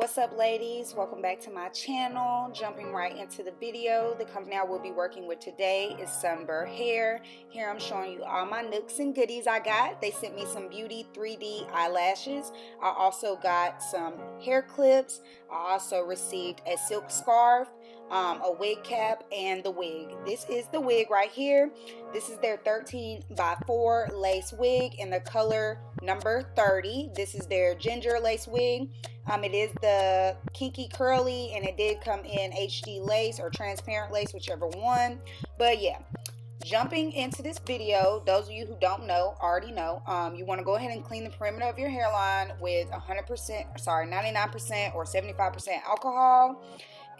What's up, ladies? Welcome back to my channel. Jumping right into the video, the company I will be working with today is Sunber Hair. Here I'm showing you all my nooks and goodies I got. They sent me some beauty 3D eyelashes. I also got some hair clips. I also received a silk scarf, a wig cap, and the wig. This is the wig right here. This is their 13x4 lace wig in the color number 30. This is their ginger lace wig. It is the kinky curly, and it did come in HD lace or transparent lace, whichever one. But yeah, jumping into this video, those of you who don't know already know, you want to go ahead and clean the perimeter of your hairline with 99% or 75% alcohol,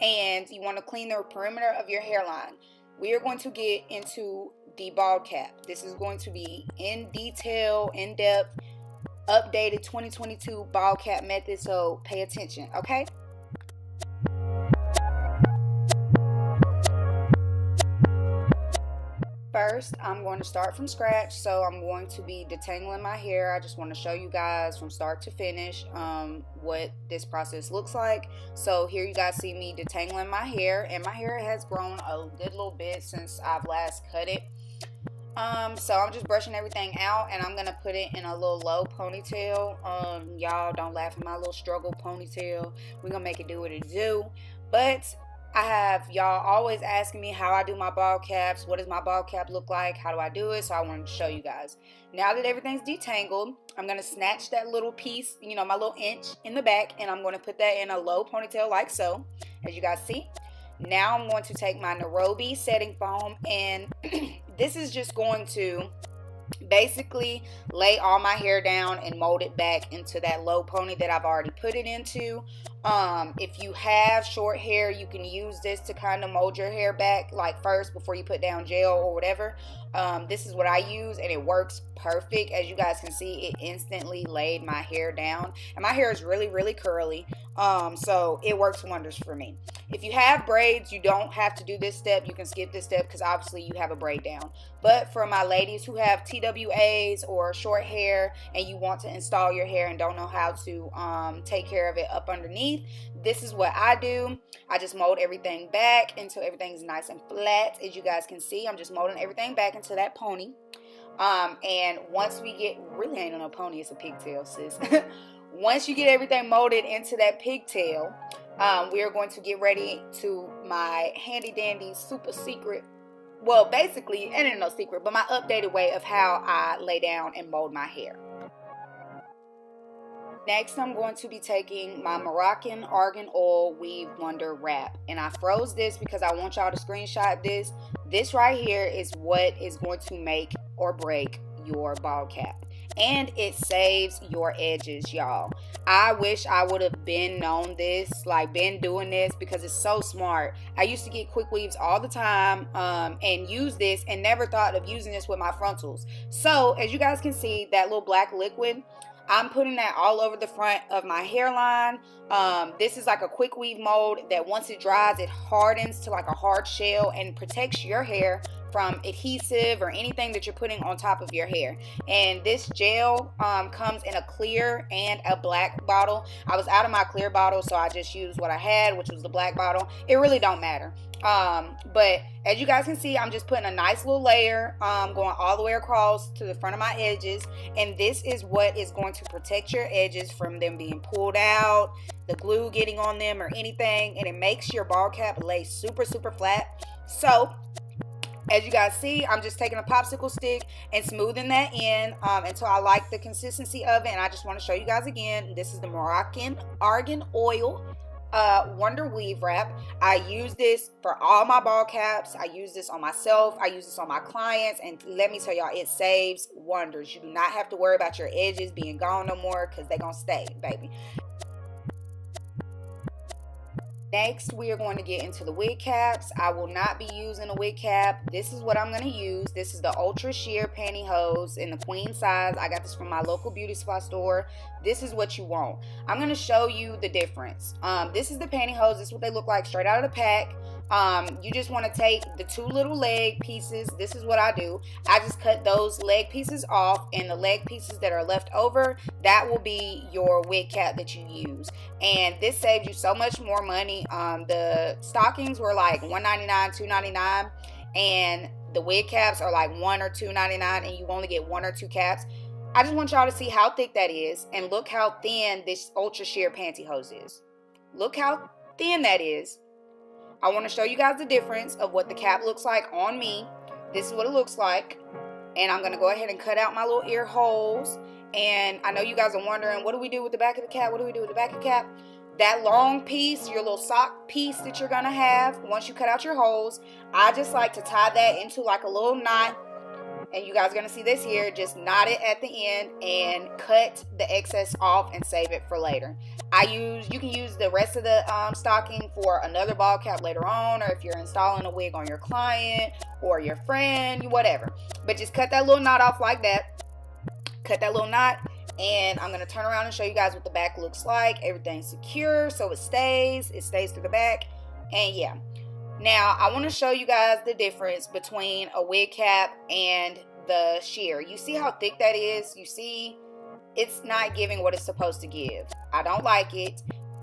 and you want to clean the perimeter of your hairline. We are going to get into the bald cap. This is going to be in detail, in depth, updated 2022 bald cap method, so pay attention, okay? First, I'm going to start from scratch, so I'm going to be detangling my hair. I just want to show you guys from start to finish what this process looks like. So here you guys see me detangling my hair, and my hair has grown a good little bit since I've last cut it. So I'm just brushing everything out, and I'm gonna put it in a little low ponytail. Y'all don't laugh at my little struggle ponytail. We're gonna make it do what it do. But I have y'all always asking me how I do my bald caps. What does my bald cap look like? How do I do it? So I wanted to show you guys. Now that everything's detangled, I'm gonna snatch that little piece, you know, my little inch in the back, and I'm gonna put that in a low ponytail like so, as you guys see. Now I'm going to take my Nairobi setting foam, and this is just going to basically lay all my hair down and mold it back into that low pony that I've already put it into. If you have short hair, you can use this to kind of mold your hair back, like first before you put down gel or whatever. This is what I use, and it works perfect. As you guys can see, it instantly laid my hair down, and my hair is really curly, so it works wonders for me. If you have braids, you don't have to do this step. You can skip this step because obviously you have a braid down. But for my ladies who have TWAs or short hair, and you want to install your hair and don't know how to take care of it up underneath, this is what I do. I just mold everything back until everything's nice and flat. As you guys can see, I'm just molding everything back into that pony. And once we get, really ain't no pony, it's a pigtail, sis. Once you get everything molded into that pigtail, we are going to get ready to my handy dandy super secret, well, basically, it ain't no secret, but my updated way of how I lay down and mold my hair. Next, I'm going to be taking my Moroccan Argan Oil Weave Wonder Wrap, and I froze this because I want y'all to screenshot this. This right here is what is going to make or break your bald cap, and it saves your edges, y'all. I wish I would have been known this, like been doing this, because it's so smart. I used to get quick weaves all the time and use this, and never thought of using this with my frontals. So as you guys can see, that little black liquid, I'm putting that all over the front of my hairline. This is like a quick weave mold that once it dries, it hardens to like a hard shell and protects your hair from adhesive or anything that you're putting on top of your hair. And this gel comes in a clear and a black bottle. I was out of my clear bottle, so I just used what I had, which was the black bottle. It really don't matter. But as you guys can see, I'm just putting a nice little layer going all the way across to the front of my edges, and this is what is going to protect your edges from them being pulled out, the glue getting on them or anything, and it makes your bald cap lay super flat. So as you guys see, I'm just taking a popsicle stick and smoothing that in until I like the consistency of it. And I just want to show you guys again, this is the Moroccan Argan Oil Wonder Weave Wrap. I use this for all my bald caps. I use this on myself. I use this on my clients, and let me tell y'all, it saves wonders. You do not have to worry about your edges being gone no more, because they're gonna stay, baby. Next, we are going to get into the wig caps. I will not be using a wig cap. This is what I'm going to use. This is the Ultra Sheer Pantyhose in the queen size. I got this from my local beauty supply store. This is what you want. I'm going to show you the difference. This is the pantyhose. This is what they look like straight out of the pack. You just want to take the 2 little leg pieces. This is what I do. I just cut those leg pieces off, and the leg pieces that are left over, that will be your wig cap that you use. And this saves you so much more money. The stockings were like $1.99, $2.99, and the wig caps are like $1 or $2.99, and you only get 1 or 2 caps. I just want y'all to see how thick that is, and look how thin this ultra sheer pantyhose is. Look how thin that is. I want to show you guys the difference of what the cap looks like on me. This is what it looks like. And I'm going to go ahead and cut out my little ear holes. And I know you guys are wondering, what do we do with the back of the cap? What do we do with the back of the cap? That long piece, your little sock piece that you're going to have, once you cut out your holes, I just like to tie that into like a little knot. And you guys are going to see this here. Just knot it at the end and cut the excess off and save it for later. You can use the rest of the stocking for another ball cap later on, or if you're installing a wig on your client or your friend, whatever. But just cut that little knot off like that. Cut that little knot, and I'm going to turn around and show you guys what the back looks like. Everything's secure, so it stays through the back. And yeah. Now, I want to show you guys the difference between a wig cap and the sheer. You see how thick that is? You see, it's not giving what it's supposed to give. I don't like it.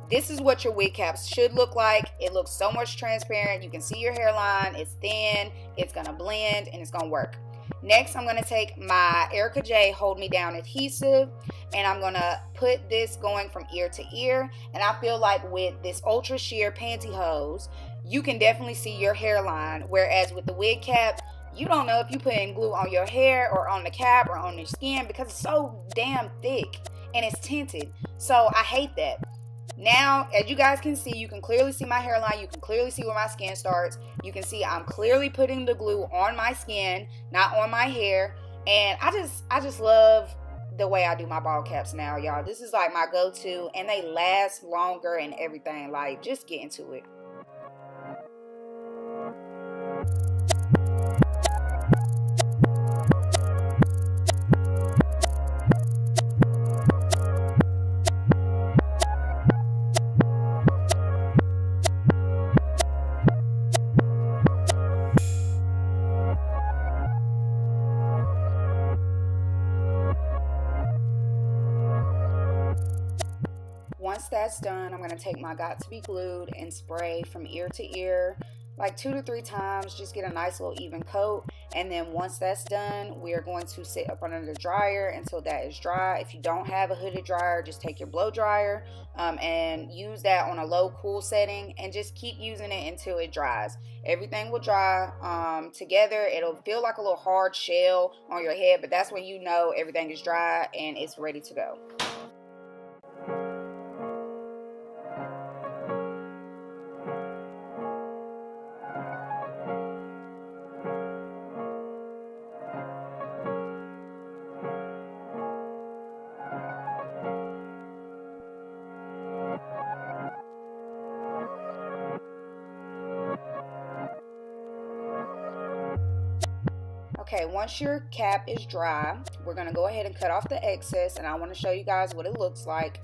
This is what your wig caps should look like. It looks so much transparent. You can see your hairline. It's thin. It's going to blend, and it's going to work. Next, I'm going to take my Erica J Hold Me Down adhesive, and I'm going to put this going from ear to ear. And I feel like with this ultra sheer pantyhose, you can definitely see your hairline, whereas with the wig cap, you don't know if you put in glue on your hair or on the cap or on your skin because it's so damn thick and it's tinted. So I hate that. Now, as you guys can see, you can clearly see my hairline. You can clearly see where my skin starts. You can see I'm clearly putting the glue on my skin, not on my hair. And I just love the way I do my ball caps now, y'all. This is like my go-to, and they last longer and everything. Like, just get into it. Once that's done, I'm going to take my Got To Be Glued and spray from ear to ear like 2 to 3 times. Just get a nice little even coat. And then once that's done, we are going to sit up under the dryer until that is dry. If you don't have a hooded dryer, just take your blow dryer and use that on a low cool setting, and just keep using it until it dries. Everything will dry together. It'll feel like a little hard shell on your head, but that's when you know everything is dry and it's ready to go. Okay, once your cap is dry, we're going to go ahead and cut off the excess, and I want to show you guys what it looks like.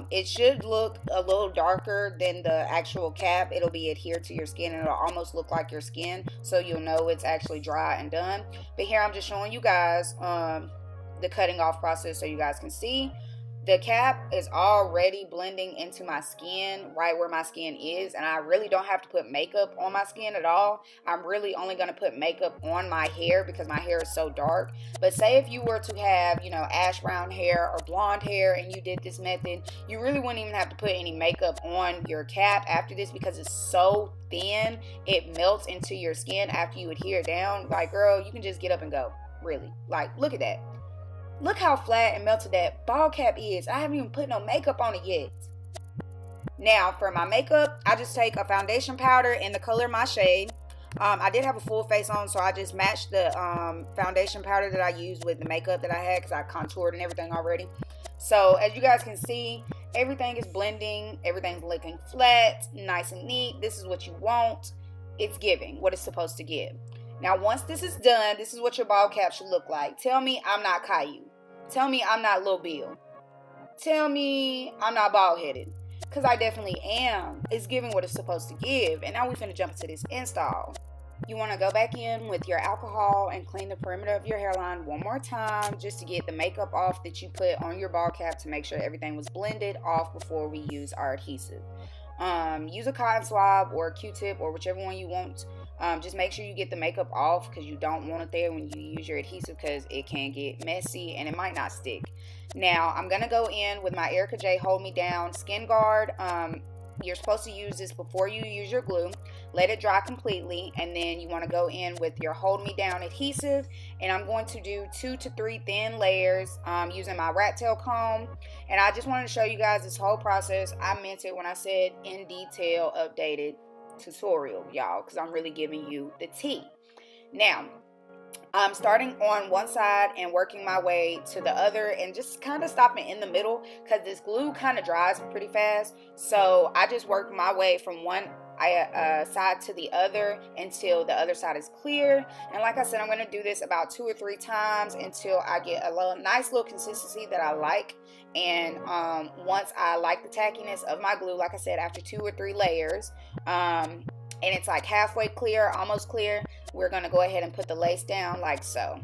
It should look a little darker than the actual cap. It'll be adhered to your skin, and it'll almost look like your skin, so you'll know it's actually dry and done. But here I'm just showing you guys the cutting off process so you guys can see. The cap is already blending into my skin, right where my skin is, and I really don't have to put makeup on my skin at all. I'm really only going to put makeup on my hair because my hair is so dark. But say if you were to have, you know, ash brown hair or blonde hair and you did this method, you really wouldn't even have to put any makeup on your cap after this because it's so thin. It melts into your skin after you adhere it down. Like, girl, you can just get up and go. Really. Like, look at that. Look how flat and melted that ball cap is. I haven't even put no makeup on it yet. Now, for my makeup, I just take a foundation powder in the color of my shade. I did have a full face on, so I just matched the foundation powder that I used with the makeup that I had because I contoured and everything already. So, as you guys can see, everything is blending. Everything's looking flat, nice and neat. This is what you want. It's giving what it's supposed to give. Now, once this is done, this is what your ball cap should look like. Tell me I'm not Caillou. Tell me I'm not Lil Bill. Tell me I'm not bald-headed. because I definitely am. It's giving what it's supposed to give. And now we finna jump into this install. You want to go back in with your alcohol and clean the perimeter of your hairline one more time just to get the makeup off that you put on your ball cap, to make sure everything was blended off before we use our adhesive. Use a cotton swab or a Q-tip or whichever one you want. Just make sure you get the makeup off, because you don't want it there when you use your adhesive, because it can get messy and it might not stick. Now I'm gonna go in with my Erica J Hold Me Down Skin Guard. You're supposed to use this before you use your glue. Let it dry completely, and then you want to go in with your Hold Me Down adhesive. And I'm going to do 2 to 3 thin layers using my rat tail comb. And I just wanted to show you guys this whole process. I meant it when I said in detail updated tutorial, y'all, because I'm really giving you the tea. Now, I'm starting on one side and working my way to the other, and just kind of stopping in the middle, because this glue kind of dries pretty fast. So I just work my way from one side to the other until the other side is clear. And like I said, I'm going to do this about 2 or 3 nice until I get a nice little consistency that I like. And once I like the tackiness of my glue, like I said, after 2 or 3 layers, and it's like halfway clear, almost clear, we're going to go ahead and put the lace down like so.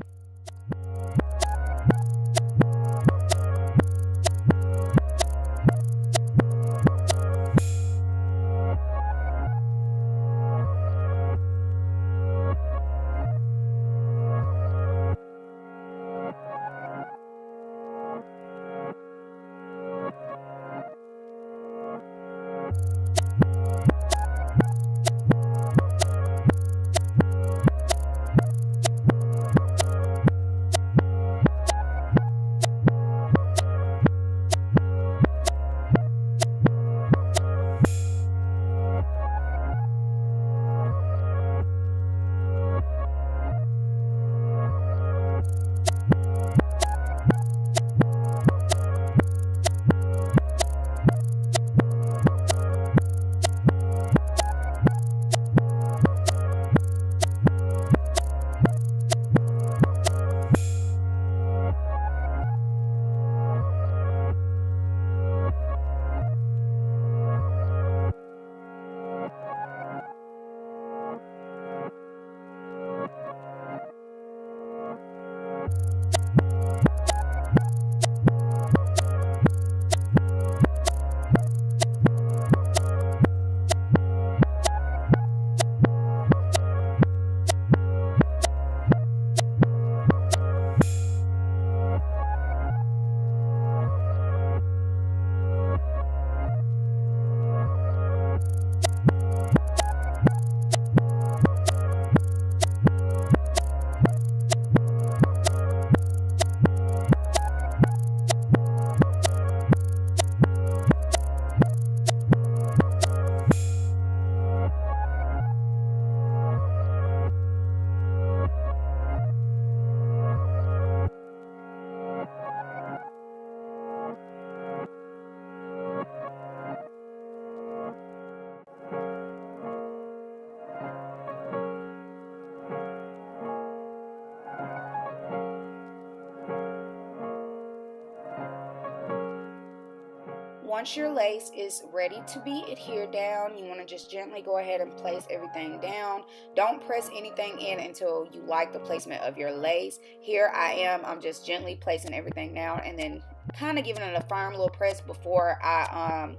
Once your lace is ready to be adhered down, you want to just gently go ahead and place everything down. Don't press anything in until you like the placement of your lace. Here I am, I'm just gently placing everything down and then kind of giving it a firm little press before I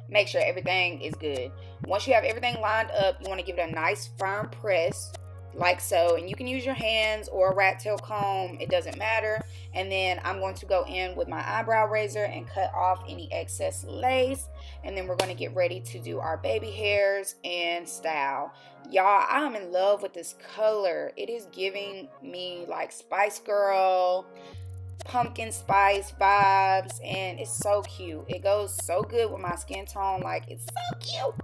make sure everything is good. Once you have everything lined up, you want to give it a nice firm press like so, and you can use your hands or a rat tail comb, it doesn't matter. And then I'm going to go in with my eyebrow razor and cut off any excess lace, and then we're going to get ready to do our baby hairs and style. Y'all, I'm in love with this color. It is giving me like Spice Girl, pumpkin spice vibes, and it's so cute. It goes so good with my skin tone, like it's so cute.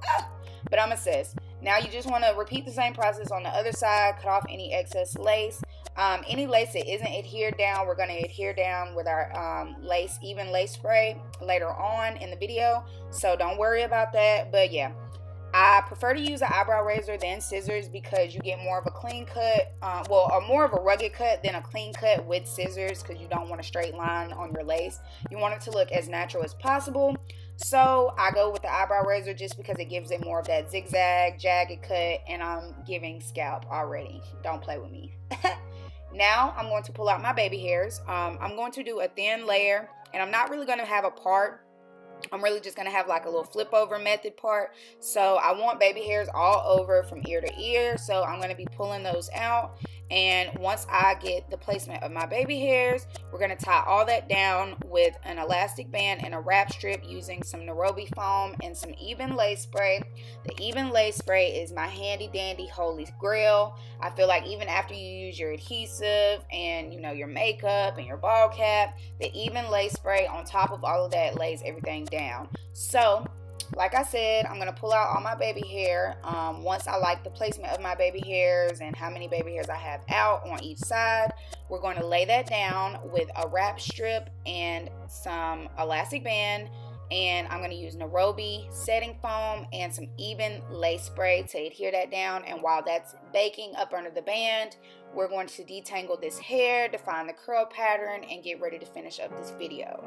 But I'm obsessed. Now you just want to repeat the same process on the other side. Cut off any excess lace. Any lace that isn't adhered down, we're going to adhere down with our even lace spray later on in the video, so don't worry about that. But yeah, I prefer to use an eyebrow razor than scissors because you get more of a clean cut, more of a rugged cut than a clean cut with scissors, because you don't want a straight line on your lace. You want it to look as natural as possible. So I go with the eyebrow razor just because it gives it more of that zigzag, jagged cut, and I'm giving scalp already. Don't play with me. Now I'm going to pull out my baby hairs. I'm going to do a thin layer, and I'm not really going to have a part. I'm really just going to have like a little flip over method part. So I want baby hairs all over from ear to ear. So I'm going to be pulling those out. And once I get the placement of my baby hairs, we're going to tie all that down with an elastic band and a wrap strip using some Nairobi foam and some Even Lace spray. The Even Lace spray is my handy dandy holy grail. I feel like even after you use your adhesive and your makeup and your ball cap, the Even Lace spray on top of all of that lays everything down. So like I said, I'm going to pull out all my baby hair. Once I like the placement of my baby hairs and how many baby hairs I have out on each side, we're going to lay that down with a wrap strip and some elastic band. And I'm going to use Nairobi setting foam and some Even Lace spray to adhere that down. And while that's baking up under the band, we're going to detangle this hair, define the curl pattern, and get ready to finish up this video.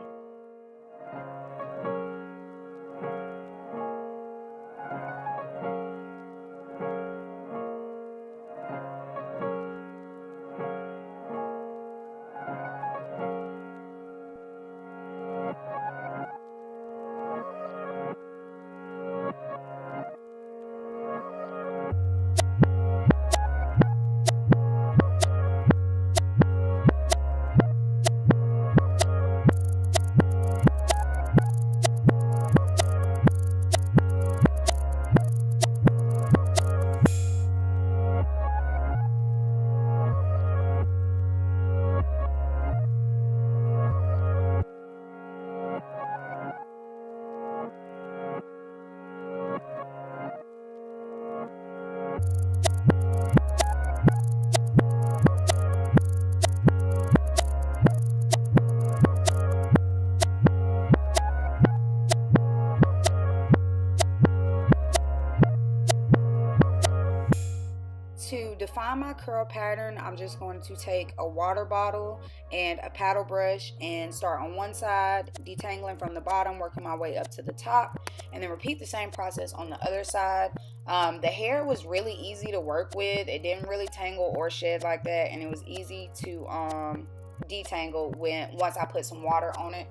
To define my curl pattern, I'm just going to take a water bottle and a paddle brush and start on one side, detangling from the bottom, working my way up to the top, and then repeat the same process on the other side. The hair was really easy to work with. It didn't really tangle or shed like that, and it was easy to detangle once I put some water on it.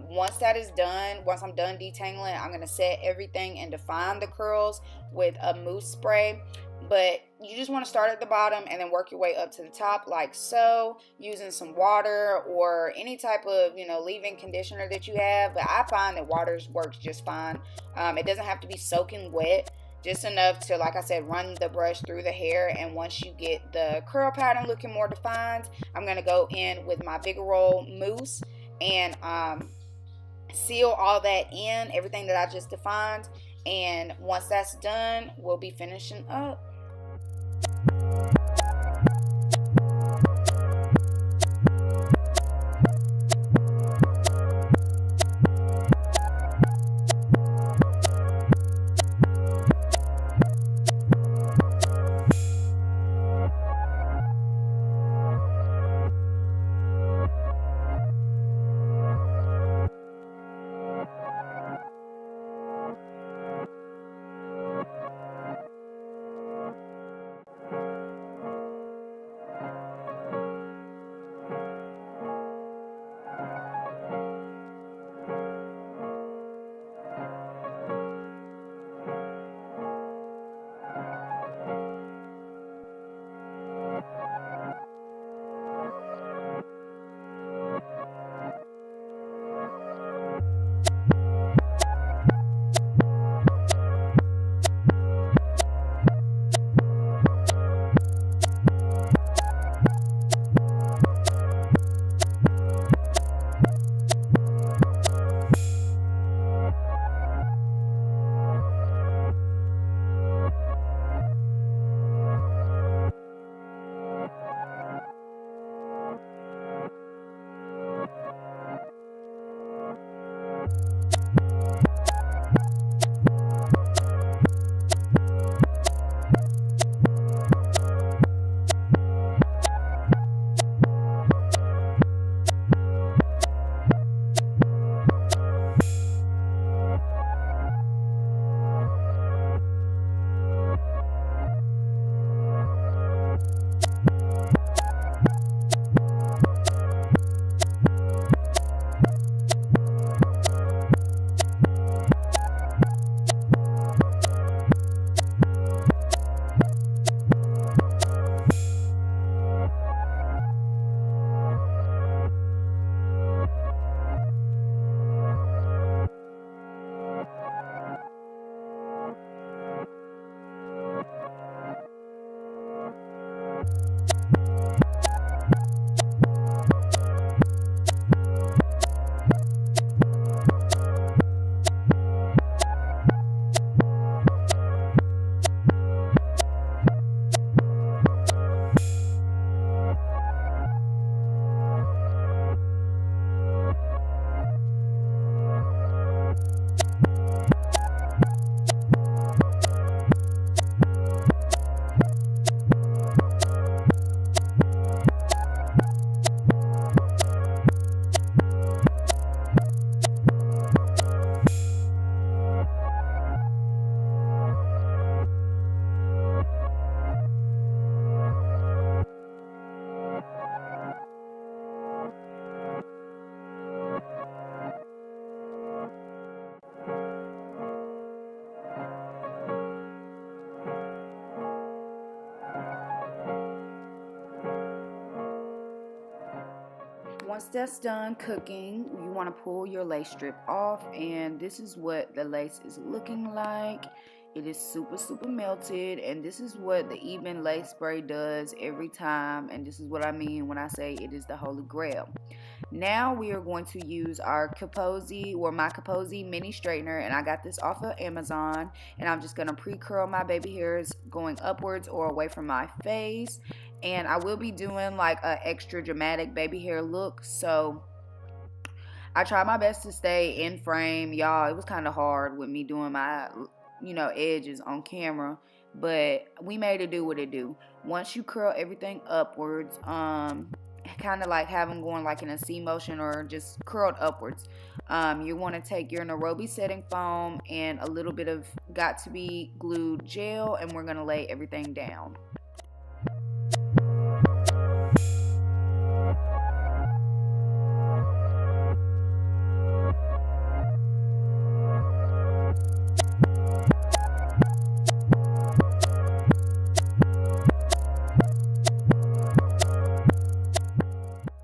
Once that is done, once I'm done detangling, I'm going to set everything and define the curls with a mousse spray. But you just want to start at the bottom and then work your way up to the top like so, using some water or any type of leave-in conditioner that you have. But I find that water works just fine. It doesn't have to be soaking wet, just enough to, like I said, run the brush through the hair. And once you get the curl pattern looking more defined, I'm going to go in with my bigger roll mousse and seal all that in, everything that I just defined. And once that's done, we'll be finishing up. once that's done cooking, you want to pull your lace strip off, and this is what the lace is looking like. It is super melted, and this is what the even lace spray does every time, and this is what I mean when I say it is the holy grail. Now we are going to use our Kaposi, or my Kaposi mini straightener, and I got this off of Amazon, and I'm just going to pre-curl my baby hairs going upwards or away from my face. And I will be doing like an extra dramatic baby hair look, so I tried my best to stay in frame. Y'all, it was kind of hard with me doing my edges on camera, but we made it do what it do. Once you curl everything upwards, kind of like have them going like in a C motion or just curled upwards, you want to take your Nairobi setting foam and a little bit of got to be glued gel, and we're going to lay everything down.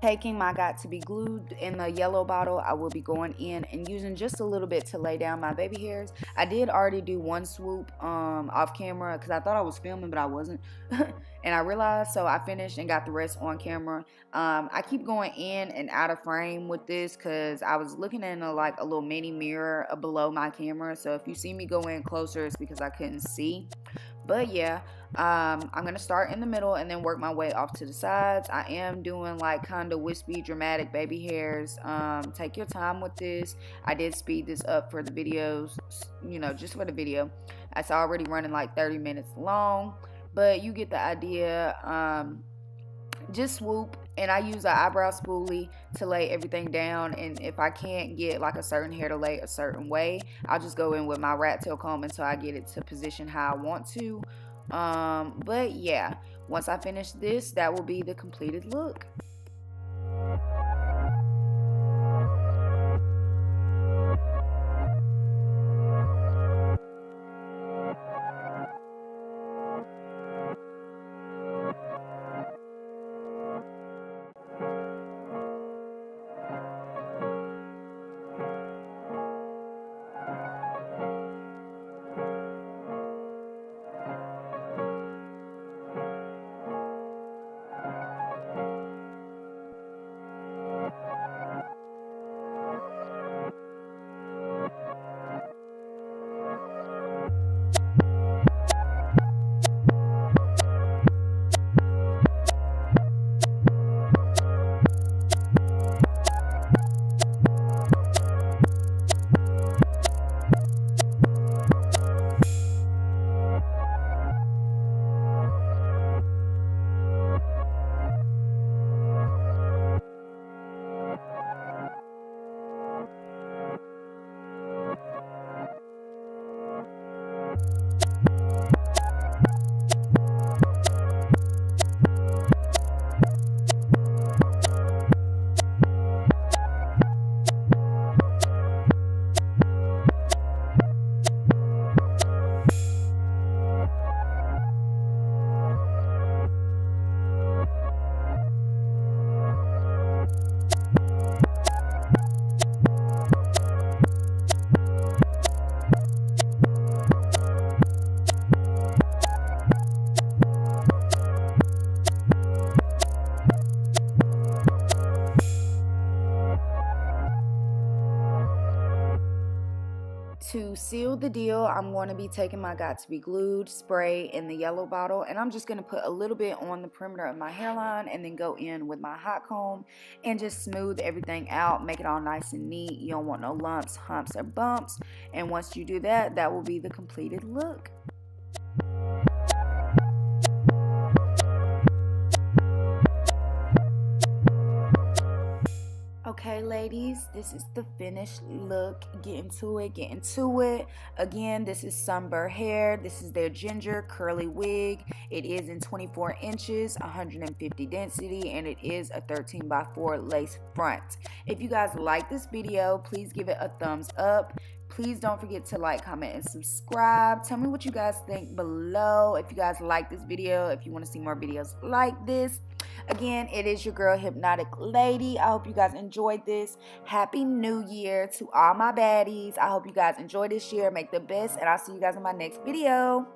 Taking my got to be glued in the yellow bottle, I will be going in and using just a little bit to lay down my baby hairs. I did already do one swoop off camera because I thought I was filming, but I wasn't. And I realized, so I finished and got the rest on camera. I keep going in and out of frame with this because I was looking in a little mini mirror below my camera. So if you see me go in closer, it's because I couldn't see. But yeah, I'm going to start in the middle and then work my way off to the sides. I am doing like kind of wispy, dramatic baby hairs. Take your time with this. I did speed this up for the videos, just for the video. It's already running like 30 minutes long, but you get the idea. Just swoop, and I use an eyebrow spoolie to lay everything down, and if I can't get like a certain hair to lay a certain way, I'll just go in with my rat tail comb until I get it to position how I want to. But yeah, once I finish this, that will be the completed look. To seal the deal, I'm going to be taking my got to be glued spray in the yellow bottle, and I'm just going to put a little bit on the perimeter of my hairline and then go in with my hot comb and just smooth everything out, make it all nice and neat. You don't want no lumps, humps, or bumps. And once you do that, that will be the completed look. Okay, ladies, this is the finished look. Get into it. Again, this is Sunber hair. This is their ginger curly wig. It is in 24 inches, 150 density, and it is a 13x4 lace front. If you guys like this video, please give it a thumbs up. Please don't forget to like, comment, and subscribe. Tell me what you guys think below. If you guys like this video, if you want to see more videos like this. Again, it is your girl Hypnotic Lady. I hope you guys enjoyed this. Happy New Year to all my baddies. I hope you guys enjoy this year, make the best, and I'll see you guys in my next video.